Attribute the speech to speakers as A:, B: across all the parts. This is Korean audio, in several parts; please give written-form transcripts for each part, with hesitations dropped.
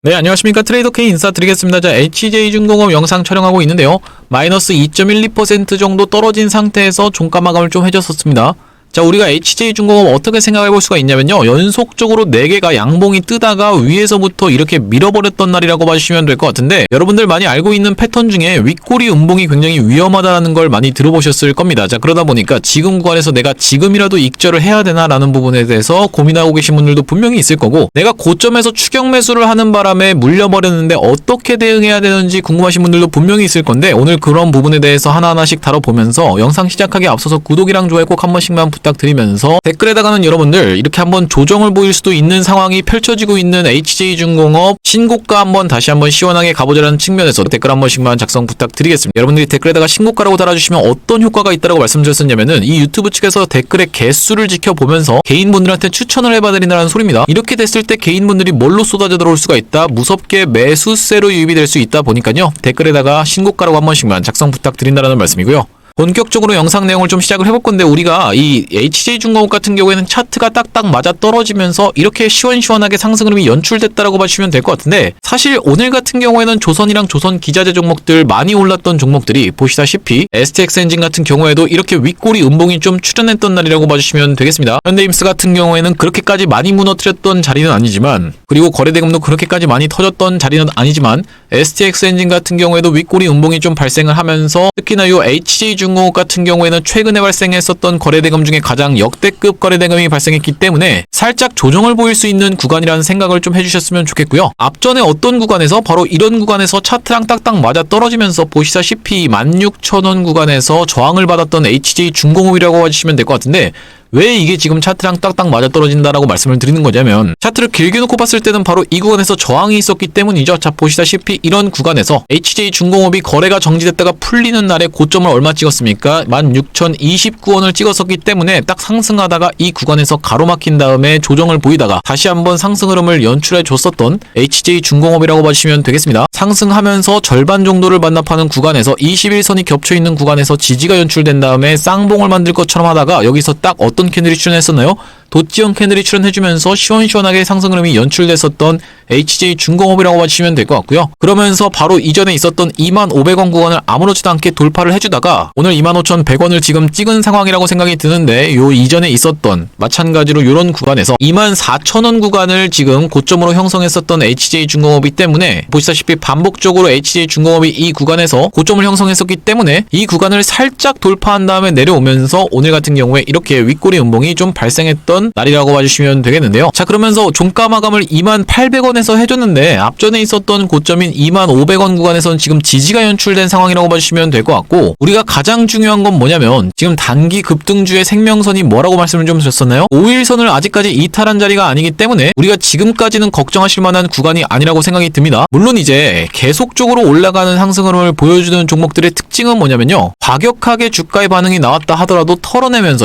A: 네, 안녕하십니까. 트레이더 K 인사드리겠습니다. 자, HJ중공업 영상 촬영하고 있는데요. 마이너스 2.12% 정도 떨어진 상태에서 종가 마감을 좀 해줬었습니다. 자, 우리가 HJ중공업 어떻게 생각해 볼 수가 있냐면요. 연속적으로 4개가 양봉이 뜨다가 위에서부터 이렇게 밀어버렸던 날이라고 봐주시면 될 것 같은데, 여러분들 많이 알고 있는 패턴 중에 윗꼬리 음봉이 굉장히 위험하다는 걸 많이 들어보셨을 겁니다. 자, 그러다 보니까 지금 구간에서 내가 지금이라도 익절을 해야 되나라는 부분에 대해서 고민하고 계신 분들도 분명히 있을 거고, 내가 고점에서 추격 매수를 하는 바람에 물려버렸는데 어떻게 대응해야 되는지 궁금하신 분들도 분명히 있을 건데, 오늘 그런 부분에 대해서 하나하나씩 다뤄보면서 영상 시작하기 앞서서 구독이랑 좋아요 꼭 한 번씩만 부탁드리면서, 댓글에다가는 여러분들 이렇게 한번 조정을 보일 수도 있는 상황이 펼쳐지고 있는 HJ중공업 신고가 한번 다시 한번 시원하게 가보자라는 측면에서 댓글 한 번씩만 작성 부탁드리겠습니다. 여러분들이 댓글에다가 신고가라고 달아주시면 어떤 효과가 있다고 말씀드렸었냐면은, 이 유튜브 측에서 댓글의 개수를 지켜보면서 개인분들한테 추천을 해봐드린다는 소리입니다. 이렇게 됐을 때 개인분들이 뭘로 쏟아져 들어올 수가 있다, 무섭게 매수세로 유입이 될 수 있다 보니까요, 댓글에다가 신고가라고 한 번씩만 작성 부탁드린다는 말씀이고요. 본격적으로 영상 내용을 좀 시작을 해볼 건데, 우리가 이 HJ중공업 같은 경우에는 차트가 딱딱 맞아 떨어지면서 이렇게 시원시원하게 상승 흐름이 연출됐다라고 봐주시면 될 것 같은데, 사실 오늘 같은 경우에는 조선이랑 조선 기자재 종목들 많이 올랐던 종목들이 보시다시피 STX 엔진 같은 경우에도 이렇게 윗꼬리 음봉이 좀 출현했던 날이라고 봐주시면 되겠습니다. 현대임스 같은 경우에는 그렇게까지 많이 무너뜨렸던 자리는 아니지만, 그리고 거래대금도 그렇게까지 많이 터졌던 자리는 아니지만, STX 엔진 같은 경우에도 윗꼬리 음봉이 좀 발생을 하면서, 특히나 이 HJ중공업 같은 경우에는 최근에 발생했었던 거래대금 중에 가장 역대급 거래대금이 발생했기 때문에 살짝 조정을 보일 수 있는 구간이라는 생각을 좀 해주셨으면 좋겠고요. 앞전에 어떤 구간에서, 바로 이런 구간에서 차트랑 딱딱 맞아 떨어지면서 보시다시피 16,000원 구간에서 저항을 받았던 HJ중공업이라고 봐주시면 될 것 같은데, 왜 이게 지금 차트랑 딱딱 맞아떨어진다라고 말씀을 드리는 거냐면, 차트를 길게 놓고 봤을 때는 바로 이 구간에서 저항이 있었기 때문이죠. 자, 보시다시피 이런 구간에서 HJ중공업이 거래가 정지됐다가 풀리는 날에 고점을 얼마 찍었습니까? 16,029원을 찍었었기 때문에 딱 상승하다가 이 구간에서 가로막힌 다음에 조정을 보이다가 다시 한번 상승 흐름을 연출해 줬었던 HJ중공업이라고 봐주시면 되겠습니다. 상승하면서 절반 정도를 반납하는 구간에서 21선이 겹쳐있는 구간에서 지지가 연출된 다음에 쌍봉을 만들 것처럼 하다가 여기서 딱 어떤 캔들이 출현했었나요? 도치형 캔들이 출현해주면서 시원시원하게 상승 흐름이 연출됐었던 HJ중공업이라고 봐주시면 될 것 같고요. 그러면서 바로 이전에 있었던 25,000원 구간을 아무렇지도 않게 돌파를 해주다가 오늘 25,100원을 지금 찍은 상황이라고 생각이 드는데, 요 이전에 있었던 마찬가지로 이런 구간에서 24,000원 구간을 지금 고점으로 형성했었던 HJ중공업이기 때문에, 보시다시피 반복적으로 HJ중공업이 이 구간에서 고점을 형성했었기 때문에 이 구간을 살짝 돌파한 다음에 내려오면서 오늘 같은 경우에 이렇게 윗꼬리 음봉이 좀 발생했던 날이라고 봐주시면 되겠는데요. 자, 그러면서 종가 마감을 28,000원에서 해줬는데, 앞전에 있었던 고점인 25,000원 구간에서는 지금 지지가 연출된 상황이라고 봐주시면 될 것 같고, 우리가 가장 중요한 건 뭐냐면, 지금 단기 급등주의 생명선이 뭐라고 말씀을 좀 드렸었나요? 5일선을 아직까지 이탈한 자리가 아니기 때문에 우리가 지금까지는 걱정하실 만한 구간이 아니라고 생각이 듭니다. 물론 이제 계속적으로 올라가는 상승 흐름을 보여주는 종목들의 특징은 뭐냐면요, 과격하게 주가의 반응이 나왔다 하더라도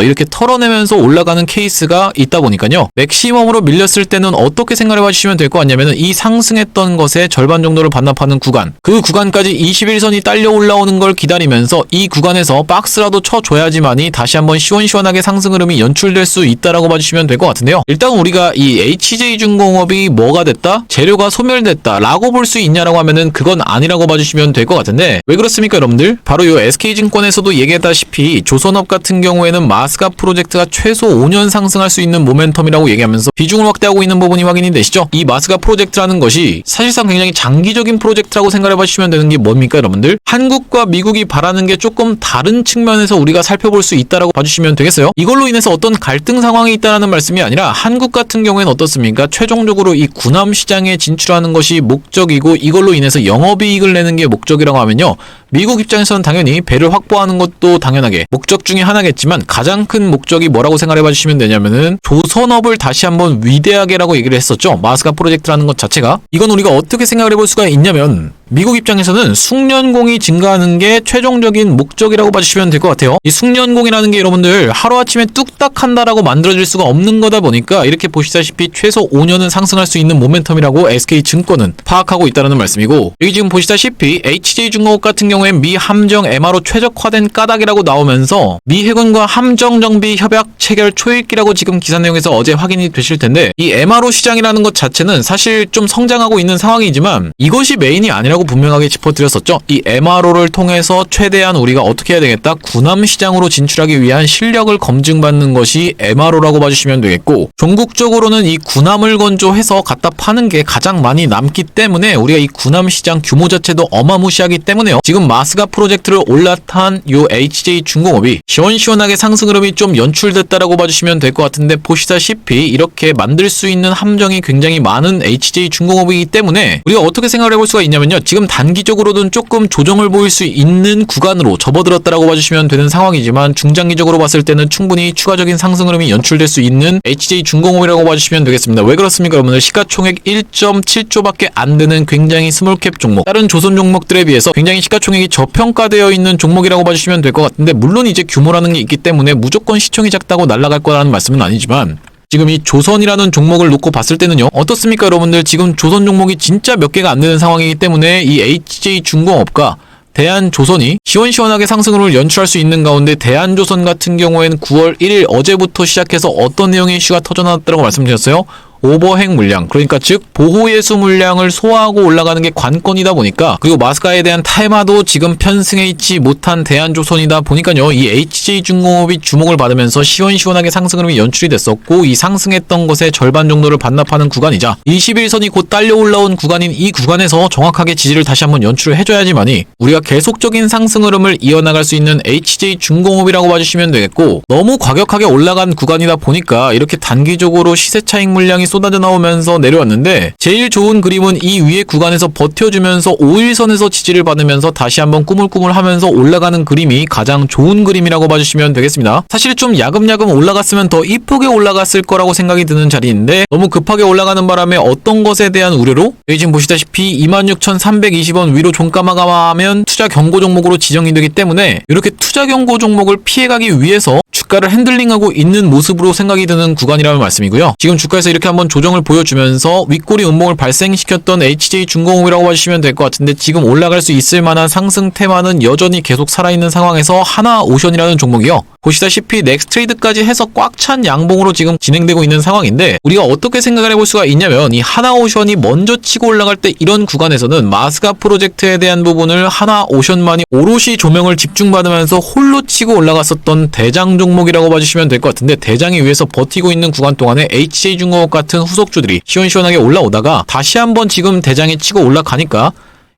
A: 이렇게 털어내면서 올라가는 케이스가 있다 보니까요, 맥시멈으로 밀렸을 때는 어떻게 생각해 봐주시면 될 것 같냐면은, 이 상승했던 것의 절반 정도를 반납하는 구간, 그 구간까지 21선이 딸려 올라오는 걸 기다리면서 이 구간에서 박스라도 쳐줘야지만이 다시 한번 시원시원하게 상승 흐름이 연출될 수 있다라고 봐주시면 될 것 같은데요. 일단 우리가 이 HJ중공업이 뭐가 됐다? 재료가 소멸됐다 라고 볼 수 있냐라고 하면은 그건 아니라고 봐주시면 될 것 같은데, 왜 그렇습니까 여러분들? 바로 요 SK증권에서도 얘기했다시피 조선업 같은 경우에는 마스가 프로젝트가 최소 5년 상승할 수 있는 모멘텀이라고 얘기하면서 비중을 확대하고 있는 부분이 확인이 되시죠? 이 마스가 프로젝트라는 것이 사실상 굉장히 장기적인 프로젝트라고 생각해 봐주시면 되는 게 뭡니까 여러분들? 한국과 미국이 바라는 게 조금 다른 측면에서 우리가 살펴볼 수 있다라고 봐주시면 되겠어요? 이걸로 인해서 어떤 갈등 상황이 있다는 말씀이 아니라, 한국 같은 경우에는 어떻습니까? 최종적으로 이 군함 시장에 진출하는 것이 목적이고, 이걸로 인해서 영업이익을 내는 게 목적이라고 하면요, 미국 입장에서는 당연히 배를 확보하는 것도 당연하게 목적 중에 하나겠지만, 가장 큰 목적이 뭐라고 생각해 봐주시면 되냐면은 조선업을 다시 한번 위대하게라고 얘기를 했었죠. 마스가 프로젝트라는 것 자체가. 이건 우리가 어떻게 생각을 해볼 수가 있냐면, 미국 입장에서는 숙련공이 증가하는 게 최종적인 목적이라고 봐주시면 될 것 같아요. 이 숙련공이라는 게 여러분들 하루아침에 뚝딱 한다라고 만들어질 수가 없는 거다 보니까 이렇게 보시다시피 최소 5년은 상승할 수 있는 모멘텀이라고 SK증권은 파악하고 있다는 말씀이고, 여기 지금 보시다시피 HJ중공업 같은 경우엔 미 함정 MRO 최적화된 까닭이라고 나오면서 미 해군과 함정 정비 협약 체결 초읽기라고 지금 기사 내용에서 어제 확인이 되실 텐데, 이 MRO 시장이라는 것 자체는 사실 좀 성장하고 있는 상황이지만 이것이 메인이 아니라고 분명하게 짚어드렸었죠. 이 MRO를 통해서 최대한 우리가 어떻게 해야 되겠다? 군함 시장으로 진출하기 위한 실력을 검증받는 것이 MRO라고 봐주시면 되겠고, 종국적으로는 이 군함을 건조해서 갖다 파는 게 가장 많이 남기 때문에 우리가 이 군함 시장 규모 자체도 어마무시하기 때문에요. 지금 마스가 프로젝트를 올라탄 요 HJ중공업이 시원시원하게 상승 흐름이 좀 연출됐다라고 봐주시면 될 것 같은데, 보시다시피 이렇게 만들 수 있는 함정이 굉장히 많은 HJ중공업이기 때문에 우리가 어떻게 생각을 해볼 수가 있냐면요, 지금 단기적으로는 조금 조정을 보일 수 있는 구간으로 접어들었다라고 봐주시면 되는 상황이지만 중장기적으로 봤을 때는 충분히 추가적인 상승 흐름이 연출될 수 있는 HJ중공업이라고 봐주시면 되겠습니다. 왜 그렇습니까 여러분들? 시가총액 1.7조밖에 안 되는 굉장히 스몰캡 종목, 다른 조선 종목들에 비해서 굉장히 시가총액이 저평가되어 있는 종목이라고 봐주시면 될 것 같은데, 물론 이제 규모라는 게 있기 때문에 무조건 시총이 작다고 날아갈 거라는 말씀은 아니지만, 지금 이 조선이라는 종목을 놓고 봤을 때는요, 어떻습니까 여러분들? 지금 조선 종목이 진짜 몇 개가 안 되는 상황이기 때문에 이 HJ중공업과 대한조선이 시원시원하게 상승을 연출할 수 있는 가운데, 대한조선 같은 경우에는 9월 1일 어제부터 시작해서 어떤 내용의 이슈가 터져나왔다고 말씀드렸어요? 오버행 물량, 그러니까 즉 보호예수 물량을 소화하고 올라가는 게 관건이다 보니까, 그리고 마스카에 대한 테마도 지금 편승해 있지 못한 대한조선이다 보니까요, 이 HJ중공업이 주목을 받으면서 시원시원하게 상승 흐름이 연출이 됐었고, 이 상승했던 것의 절반 정도를 반납하는 구간이자 21선이 곧 딸려 올라온 구간인 이 구간에서 정확하게 지지를 다시 한번 연출을 해줘야지만이 우리가 계속적인 상승 흐름을 이어나갈 수 있는 HJ중공업이라고 봐주시면 되겠고, 너무 과격하게 올라간 구간이다 보니까 이렇게 단기적으로 시세 차익 물량이 쏟아져 나오면서 내려왔는데, 제일 좋은 그림은 이 위에 구간에서 버텨주면서 5일선에서 지지를 받으면서 다시 한번 꾸물꾸물하면서 올라가는 그림이 가장 좋은 그림이라고 봐주시면 되겠습니다. 사실 좀 야금야금 올라갔으면 더 이쁘게 올라갔을 거라고 생각이 드는 자리인데, 너무 급하게 올라가는 바람에 어떤 것에 대한 우려로 여기 지금 보시다시피 26,320원 위로 종가 마감하면 투자 경고 종목으로 지정이 되기 때문에, 이렇게 투자 경고 종목을 피해가기 위해서 주가를 핸들링하고 있는 모습으로 생각이 드는 구간이라는 말씀이고요. 지금 주가에서 이렇게 한번 조정을 보여주면서 윗꼬리 음봉을 발생시켰던 HJ중공업이라고 봐주시면 될 것 같은데, 지금 올라갈 수 있을 만한 상승 테마는 여전히 계속 살아있는 상황에서 하나오션이라는 종목이요, 보시다시피 넥스트레이드까지 해서 꽉 찬 양봉으로 지금 진행되고 있는 상황인데, 우리가 어떻게 생각을 해볼 수가 있냐면, 이 하나오션이 먼저 치고 올라갈 때 이런 구간에서는 마스가 프로젝트에 대한 부분을 하나오션만이 오롯이 조명을 집중받으면서 홀로 치고 올라갔었던 대장 종목이라고 봐주시면 될 것 같은데, 대장이 위에서 버티고 있는 구간 동안에 HJ중공업 같은 후속주들이 시원시원하게 올라오다가 다시 한번 지금 대장에 치고 올라가니까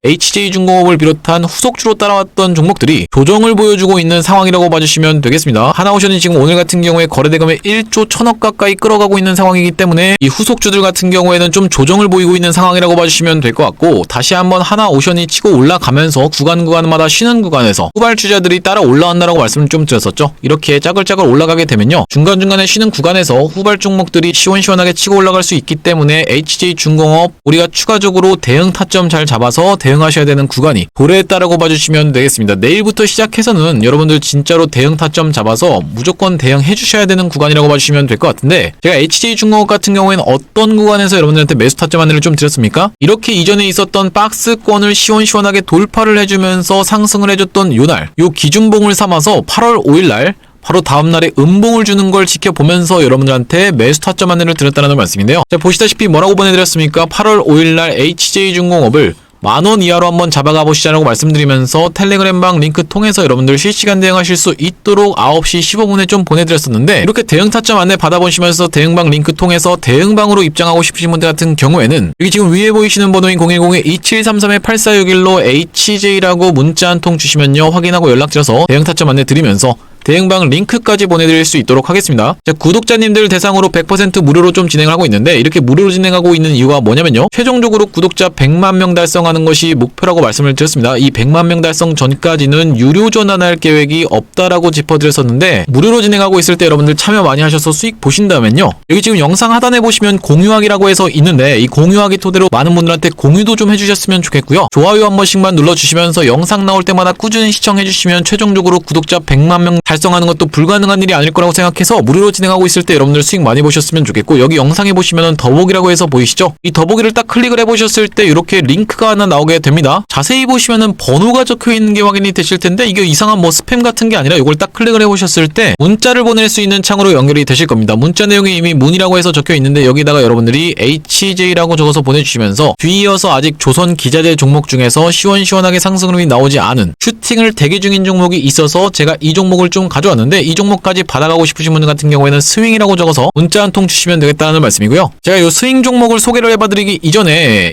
A: HJ중공업을 비롯한 후속주로 따라왔던 종목들이 조정을 보여주고 있는 상황이라고 봐주시면 되겠습니다. 하나오션이 지금 오늘 같은 경우에 거래대금의 1조 1000억 가까이 끌어가고 있는 상황이기 때문에 이 후속주들 같은 경우에는 좀 조정을 보이고 있는 상황이라고 봐주시면 될 것 같고, 다시 한번 하나오션이 치고 올라가면서 구간마다 쉬는 구간에서 후발주자들이 따라 올라간다라고 말씀을 좀 드렸었죠. 이렇게 짜글짜글 올라가게 되면요, 중간중간에 쉬는 구간에서 후발 종목들이 시원시원하게 치고 올라갈 수 있기 때문에 HJ중공업 우리가 추가적으로 대응 타점 잘 잡아서 대응하셔야 되는 구간이 도래했다라고 봐주시면 되겠습니다. 내일부터 시작해서는 여러분들 진짜로 대응 타점 잡아서 무조건 대응해 주셔야 되는 구간이라고 봐주시면 될 것 같은데, 제가 HJ중공업 같은 경우에는 어떤 구간에서 여러분들한테 매수 타점 안내를 좀 드렸습니까? 이렇게 이전에 있었던 박스권을 시원시원하게 돌파를 해주면서 상승을 해줬던 요날, 요 기준봉을 삼아서 8월 5일날 바로 다음날에 음봉을 주는 걸 지켜보면서 여러분들한테 매수 타점 안내를 드렸다는 말씀인데요. 자, 보시다시피 뭐라고 보내드렸습니까? 8월 5일날 HJ중공업을 10,000원 이하로 한번 잡아가 보시자라고 말씀드리면서 텔레그램방 링크 통해서 여러분들 실시간 대응하실 수 있도록 9시 15분에 좀 보내드렸었는데, 이렇게 대응 타점 안내 받아보시면서 대응방 링크 통해서 대응방으로 입장하고 싶으신 분들 같은 경우에는 여기 지금 위에 보이시는 번호인 010-2733-8461로 HJ라고 문자 한 통 주시면요, 확인하고 연락드려서 대응 타점 안내 드리면서 대응방 링크까지 보내드릴 수 있도록 하겠습니다. 자, 구독자님들 대상으로 100% 무료로 좀 진행을 하고 있는데 이렇게 무료로 진행하고 있는 이유가 뭐냐면요. 최종적으로 구독자 100만 명 달성하는 것이 목표라고 말씀을 드렸습니다. 이 100만 명 달성 전까지는 유료 전환할 계획이 없다라고 짚어드렸었는데 무료로 진행하고 있을 때 여러분들 참여 많이 하셔서 수익 보신다면요. 여기 지금 영상 하단에 보시면 공유하기라고 해서 있는데 이 공유하기 토대로 많은 분들한테 공유도 좀 해주셨으면 좋겠고요. 좋아요 한 번씩만 눌러주시면서 영상 나올 때마다 꾸준히 시청해주시면 최종적으로 구독자 100만 명 달성하는 것도 불가능한 일이 아닐 거라고 생각해서 무료로 진행하고 있을 때 여러분들 수익 많이 보셨으면 좋겠고 여기 영상에 보시면은 더보기라고 해서 보이시죠? 이 더보기를 딱 클릭을 해보셨을 때 이렇게 링크가 하나 나오게 됩니다. 자세히 보시면은 번호가 적혀 있는 게 확인이 되실 텐데 이게 이상한 뭐 스팸 같은 게 아니라 이걸 딱 클릭을 해보셨을 때 문자를 보낼 수 있는 창으로 연결이 되실 겁니다. 문자 내용이 이미 문이라고 해서 적혀 있는데 여기다가 여러분들이 HJ라고 적어서 보내주시면서 뒤이어서 아직 조선 기자재 종목 중에서 시원시원하게 상승 흐름이 나오지 않은 슈팅을 대기 중인 종목이 있어서 제가 이 종목을 좀 가져왔는데 이 종목까지 받아가고 싶으신 분들 같은 경우에는 스윙이라고 적어서 문자 한 통 주시면 되겠다는 말씀이고요. 제가 이 스윙 종목을 소개를 해봐드리기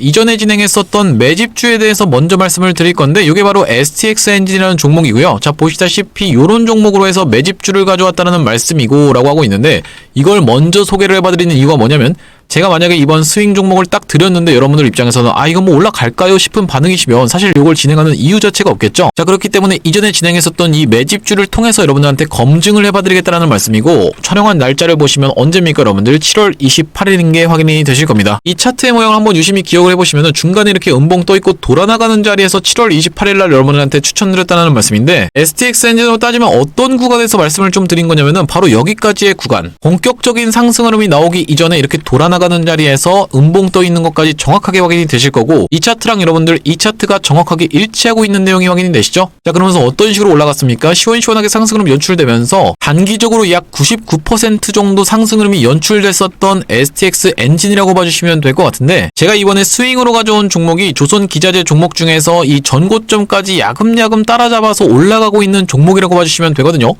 A: 이전에 진행했었던 매집주에 대해서 먼저 말씀을 드릴 건데 이게 바로 STX 엔진이라는 종목이고요. 자, 보시다시피 이런 종목으로 해서 매집주를 가져왔다는 말씀이고 라고 하고 있는데 이걸 먼저 소개를 해봐드리는 이유가 뭐냐면 제가 만약에 이번 스윙 종목을 딱 드렸는데 여러분들 입장에서는 이거 뭐 올라갈까요 싶은 반응이시면 사실 이걸 진행하는 이유 자체가 없겠죠. 자, 그렇기 때문에 이전에 진행했었던 이 매집주를 통해서 여러분들한테 검증을 해봐드리겠다는 말씀이고 촬영한 날짜를 보시면 언제입니까 여러분들? 7월 28일인 게 확인이 되실 겁니다. 이 차트의 모양을 한번 유심히 기억을 해보시면 중간에 이렇게 음봉 떠있고 돌아나가는 자리에서 7월 28일 날 여러분들한테 추천드렸다는 말씀인데 STX 엔진으로 따지면 어떤 구간에서 말씀을 좀 드린 거냐면은 바로 여기까지의 구간 본격적인 상승 흐름이 나오기 이전에 이렇게 돌아나가는 자리에서 음봉 떠 있는 것까지 정확하게 확인이 되실 거고 이 차트랑 여러분들 이 차트가 정확하게 일치하고 있는 내용이 확인이 되시죠? 자, 그러면서 어떤 식으로 올라갔습니까? 시원시원하게 상승 흐름 연출되면서 단기적으로 약 99% 정도 상승 흐름이 연출됐었던 STX 엔진이라고 봐주시면 될 것 같은데 제가 이번에 스윙으로 가져온 종목이 조선 기자재 종목 중에서 이 전고점까지 야금야금 따라잡아서 올라가고 있는 종목이라고 봐주시면 되거든요.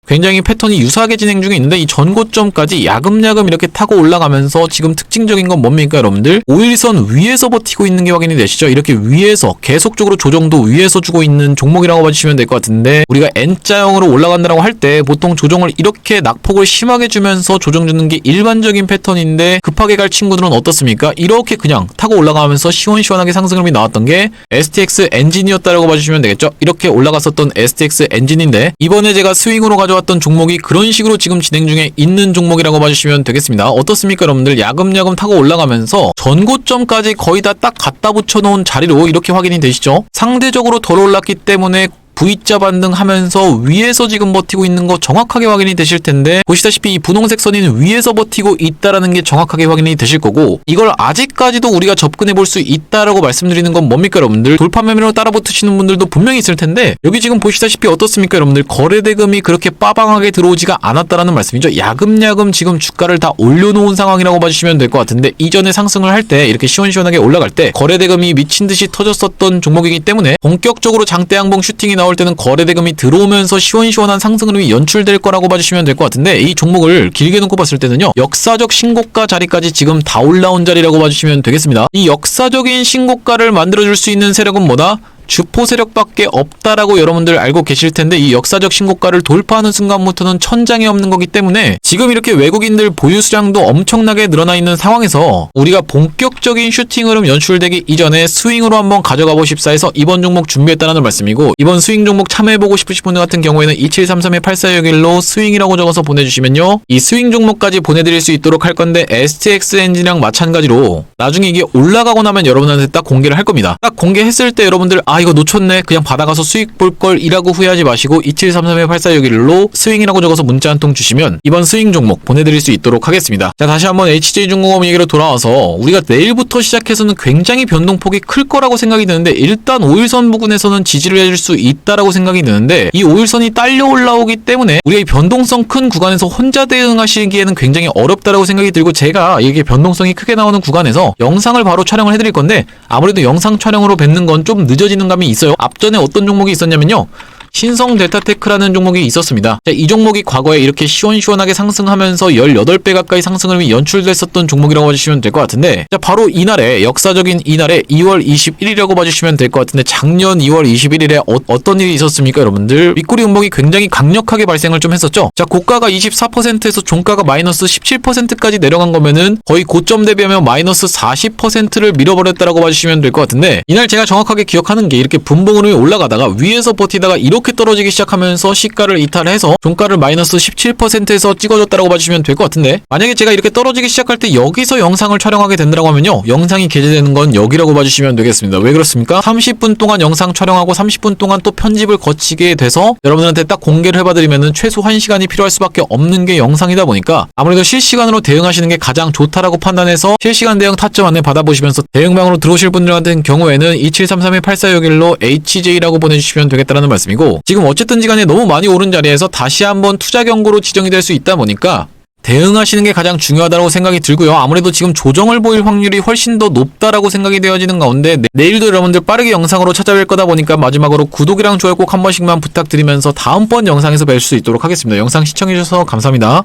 A: 굉장히 패턴이 유사하게 진행 중에 있는데 이 전고점까지 야금야금 이렇게 타고 올라가면서 지금 특징적인 건 뭡니까 여러분들? 5일선 위에서 버티고 있는 게 확인이 되시죠? 이렇게 위에서 계속적으로 조정도 위에서 주고 있는 종목이라고 봐주시면 될 것 같은데 우리가 N자형으로 올라간다고 할 때 보통 조정을 이렇게 낙폭을 심하게 주면서 조정 주는 게 일반적인 패턴인데 급하게 갈 친구들은 어떻습니까? 이렇게 그냥 타고 올라가면서 시원시원하게 상승 흐름이 나왔던 게 STX 엔진이었다라고 봐주시면 되겠죠? 이렇게 올라갔었던 STX 엔진인데 이번에 제가 스윙으로 가져왔던 종목이 그런 식으로 지금 진행 중에 있는 종목이라고 봐주시면 되겠습니다. 어떻습니까 여러분들? 야금야금 타고 올라가면서 전고점까지 거의 다 딱 갖다 붙여놓은 자리로 이렇게 확인이 되시죠? 상대적으로 덜 올랐기 때문에 V자 반등하면서 위에서 지금 버티고 있는 거 정확하게 확인이 되실 텐데 보시다시피 이 분홍색 선인 위에서 버티고 있다라는 게 정확하게 확인이 되실 거고 이걸 아직까지도 우리가 접근해 볼 수 있다라고 말씀드리는 건 뭡니까 여러분들? 돌파 매매로 따라붙으시는 분들도 분명히 있을 텐데 여기 지금 보시다시피 어떻습니까 여러분들? 거래대금이 그렇게 빠방하게 들어오지가 않았다라는 말씀이죠. 야금야금 지금 주가를 다 올려놓은 상황이라고 봐주시면 될 것 같은데 이전에 상승을 할 때 이렇게 시원시원하게 올라갈 때 거래대금이 미친듯이 터졌었던 종목이기 때문에 본격적으로 장대양봉 슈팅이 나올 때는 거래대금이 들어오면서 시원시원한 상승 흐름이 연출될 거라고 봐주시면 될 것 같은데 이 종목을 길게 놓고 봤을 때는요 역사적 신고가 자리까지 지금 다 올라온 자리라고 봐주시면 되겠습니다. 이 역사적인 신고가를 만들어줄 수 있는 세력은 뭐다? 주포 세력밖에 없다라고 여러분들 알고 계실 텐데 이 역사적 신고가를 돌파하는 순간부터는 천장이 없는 거기 때문에 지금 이렇게 외국인들 보유 수량도 엄청나게 늘어나 있는 상황에서 우리가 본격적인 슈팅 흐름 연출되기 이전에 스윙으로 한번 가져가 보십사 해서 이번 종목 준비했다는 말씀이고 이번 스윙 종목 참여해보고 싶으신 분들 같은 경우에는 2733-8461로 스윙이라고 적어서 보내주시면요 이 스윙 종목까지 보내드릴 수 있도록 할 건데 STX 엔진이랑 마찬가지로 나중에 이게 올라가고 나면 여러분한테 딱 공개를 할 겁니다. 딱 공개했을 때 여러분들 이거 놓쳤네 그냥 받아가서 수익 볼걸 이라고 후회하지 마시고 2733-8461로 스윙이라고 적어서 문자 한 통 주시면 이번 스윙 종목 보내드릴 수 있도록 하겠습니다. 자, 다시 한번 HJ중공업 얘기로 돌아와서 우리가 내일부터 시작해서는 굉장히 변동폭이 클 거라고 생각이 드는데 일단 5일선 부근에서는 지지를 해줄 수 있다라고 생각이 드는데 이 5일선이 딸려 올라오기 때문에 우리가 이 변동성 큰 구간에서 혼자 대응하시기에는 굉장히 어렵다라고 생각이 들고 제가 이게 변동성이 크게 나오는 구간에서 영상을 바로 촬영을 해드릴 건데 아무래도 영상 촬영으로 뵙는 건 좀 늦어지는 감이 있어요. 앞전에 어떤 종목이 있었냐면요 신성 델타테크라는 종목이 있었습니다. 자, 이 종목이 과거에 이렇게 시원시원하게 상승하면서 18배 가까이 상승을 연출됐었던 종목이라고 봐주시면 될 것 같은데, 자, 바로 이날에, 역사적인 이날에 2월 21일이라고 봐주시면 될 것 같은데, 작년 2월 21일에 어떤 일이 있었습니까, 여러분들? 윗꼬리 음봉이 굉장히 강력하게 발생을 좀 했었죠. 자, 고가가 24%에서 종가가 마이너스 17%까지 내려간 거면은 거의 고점 대비하면 마이너스 40%를 밀어버렸다라고 봐주시면 될 것 같은데, 이날 제가 정확하게 기억하는 게 이렇게 분봉으로 올라가다가 위에서 버티다가 이렇게 떨어지기 시작하면서 시가를 이탈해서 종가를 마이너스 17%에서 찍어줬다라고 봐주시면 될 것 같은데, 만약에 제가 이렇게 떨어지기 시작할 때 여기서 영상을 촬영하게 된다고 하면요, 영상이 게재되는 건 여기라고 봐주시면 되겠습니다. 왜 그렇습니까? 30분 동안 영상 촬영하고 30분 동안 또 편집을 거치게 돼서 여러분들한테 딱 공개를 해봐드리면은 최소 1시간이 필요할 수밖에 없는 게 영상이다 보니까 아무래도 실시간으로 대응하시는 게 가장 좋다라고 판단해서 실시간 대응 타점 안내 받아보시면서 대응방으로 들어오실 분들 같은 경우에는 2733-8461로 HJ라고 보내주시면 되겠다라는 말씀이고, 지금 어쨌든지 간에 너무 많이 오른 자리에서 다시 한번 투자 경고로 지정이 될 수 있다 보니까 대응하시는 게 가장 중요하다고 생각이 들고요. 아무래도 지금 조정을 보일 확률이 훨씬 더 높다라고 생각이 되어지는 가운데 내일도 여러분들 빠르게 영상으로 찾아뵐 거다 보니까 마지막으로 구독이랑 좋아요 꼭 한 번씩만 부탁드리면서 다음번 영상에서 뵐 수 있도록 하겠습니다. 영상 시청해주셔서 감사합니다.